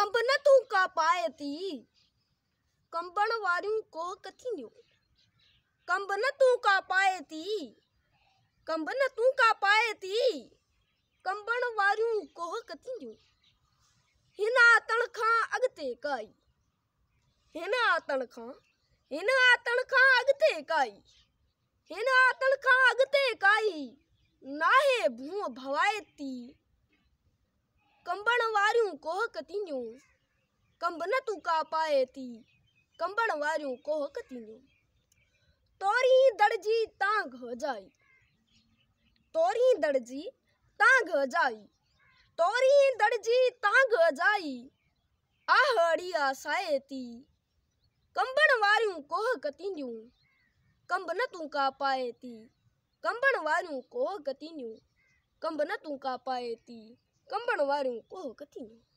कंब न तू का पाए थी कंबण वारियूं कोह कथींदियूं। कंब न तू का पाए थी कंब न तू का पाए थी कंबण वारियूं कोह कथींदियूं। हिन आतण खां अॻिते काई हिन आतण खां अॻिते काई हिन आतण खां अॻिते काई नाहे भूअ भवाए थी कंबण वारियूं कोह कथींदियूं। कंब न तू का पाए थी कंबण वारियूं कोह कथींदियूं। तोरी दड़जी तां घोजाई तोरी दड़जी तां घोजाई तोरी दड़जी तां घोजाई आहड़ी आसाए थी कंबण वारियूं कोह कथींदियूं। कंब न तू का पाए थी कंबण वारियूं कोह कथींदियूं। कंब न तू का पाए थी कंबण वारियूं कोह कथींदियूं।